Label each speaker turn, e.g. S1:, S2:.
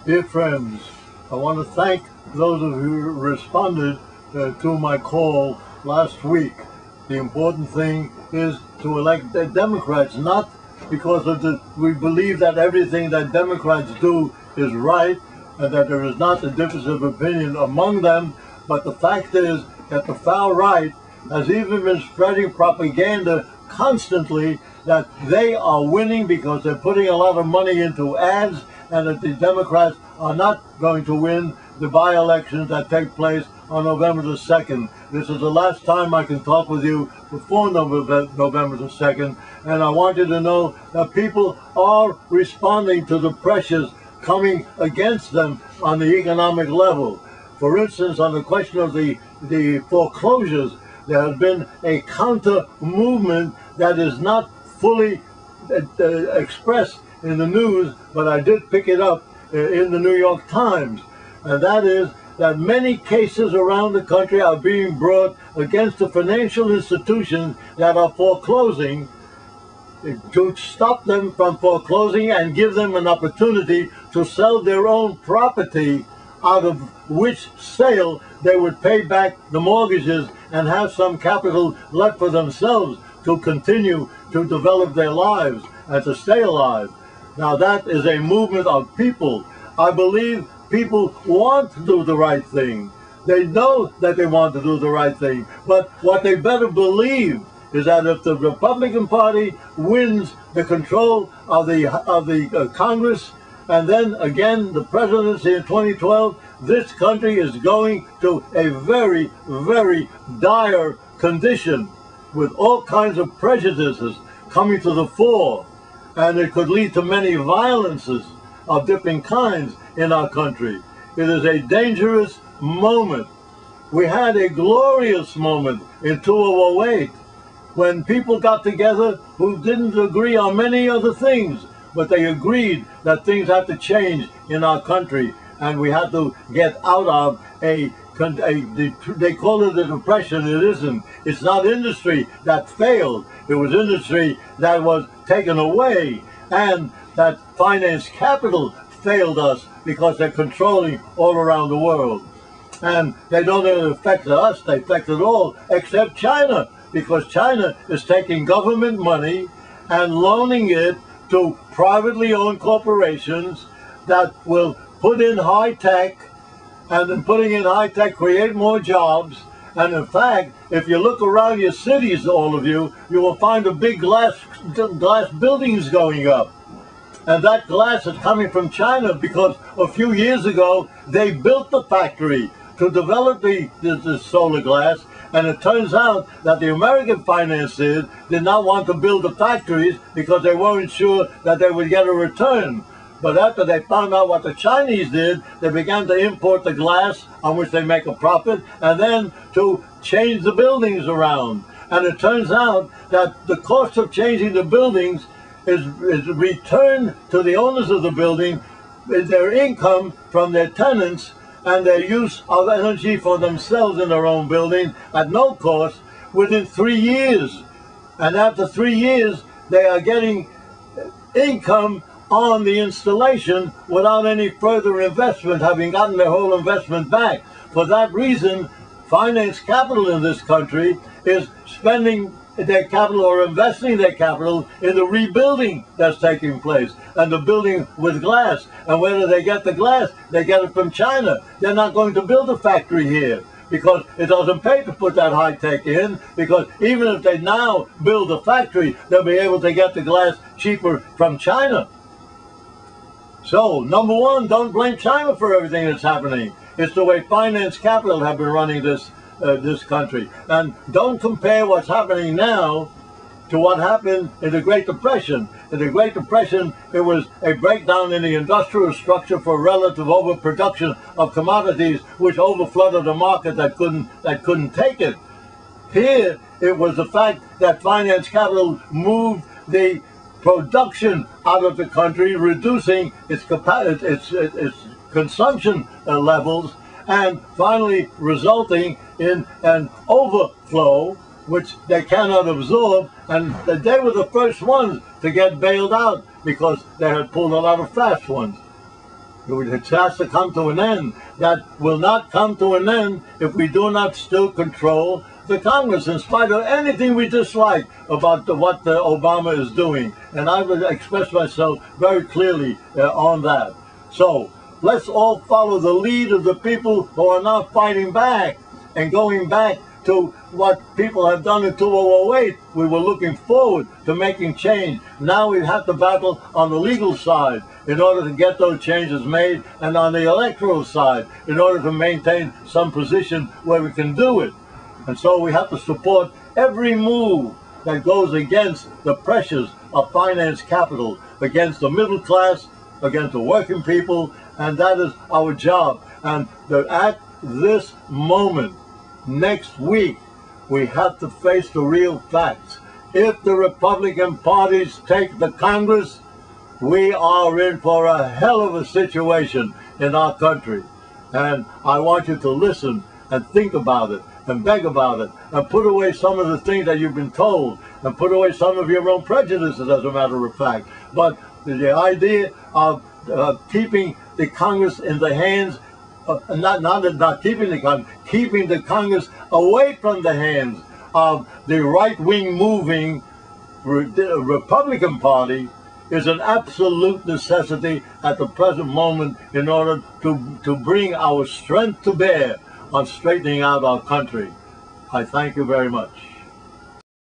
S1: Dear friends, I want to thank those of you who responded to my call last week. The important thing is to elect the Democrats, not because we believe that everything that Democrats do is right and that there is not a difference of opinion among them, but the fact is that the far right has even been spreading propaganda constantly that they are winning because they're putting a lot of money into ads, and that the Democrats are not going to win the by-elections that take place on November the 2nd. This is the last time I can talk with you before November the 2nd, and I want you to know that people are responding to the pressures coming against them on the economic level. For instance, on the question of the foreclosures, there has been a counter movement that is not fully expressed in the news, but I did pick it up in the New York Times, and that is that many cases around the country are being brought against the financial institutions that are foreclosing, to stop them from foreclosing and give them an opportunity to sell their own property, out of which sale they would pay back the mortgages and have some capital left for themselves to continue to develop their lives and to stay alive. Now that is a movement of people. I believe people want to do the right thing. They know that they want to do the right thing, but what they better believe is that if the Republican Party wins the control of the Congress, and then again the presidency in 2012, this country is going to a very, very dire condition, with all kinds of prejudices coming to the fore, and it could lead to many violences of different kinds in our country. It is a dangerous moment. We had a glorious moment in 2008 when people got together who didn't agree on many other things, but they agreed that things had to change in our country, and we had to get out of they call it a depression. It isn't. It's not industry that failed. It was industry that was taken away, and that finance capital failed us because they're controlling all around the world. And they don't affect us, they affect it all, except China, because China is taking government money and loaning it to privately owned corporations that will put in high tech, and then putting in high tech create more jobs. And in fact, if you look around your cities, all of you, you will find the big glass buildings going up. And that glass is coming from China because a few years ago they built the factory to develop the solar glass, and it turns out that the American financiers did not want to build the factories because they weren't sure that they would get a return. But after they found out what the Chinese did, they began to import the glass on which they make a profit, and then to change the buildings around. And it turns out that the cost of changing the buildings is returned to the owners of the building, their income from their tenants, and their use of energy for themselves in their own building at no cost within 3 years. And after 3 years, they are getting income on the installation without any further investment, having gotten their whole investment back. For that reason, finance capital in this country is spending their capital or investing their capital in the rebuilding that's taking place, and the building with glass. And where do they get the glass? They get it from China. They're not going to build a factory here because it doesn't pay to put that high tech in, because even if they now build a factory, they'll be able to get the glass cheaper from China. So, number one, don't blame China for everything that's happening. It's the way finance capital have been running this country. And don't compare what's happening now to what happened in the Great Depression. In the Great Depression, it was a breakdown in the industrial structure for relative overproduction of commodities, which overflooded the market that couldn't take it. Here, it was the fact that finance capital moved the production out of the country, reducing its consumption levels, and finally resulting in an overflow which they cannot absorb. And they were the first ones to get bailed out because they had pulled a lot of fast ones. It has to come to an end. That will not come to an end if we do not still control the Congress, in spite of anything we dislike about what Obama is doing. And I would express myself very clearly on that. So let's all follow the lead of the people who are not fighting back and going back to what people have done in 2008. We were looking forward to making change. Now we have to battle on the legal side in order to get those changes made, and on the electoral side in order to maintain some position where we can do it. And so we have to support every move that goes against the pressures of finance capital, against the middle class, against the working people, and that is our job. And at this moment, next week, we have to face the real facts. If the Republican parties take the Congress, we are in for a hell of a situation in our country. And I want you to listen and think about it and beg about it and put away some of the things that you've been told and put away some of your own prejudices, as a matter of fact. But the idea of keeping the Congress in the hands not keeping the Congress, keeping the Congress away from the hands of the right-wing moving Republican Party is an absolute necessity at the present moment in order to bring our strength to bear on straightening out our country. I thank you very much.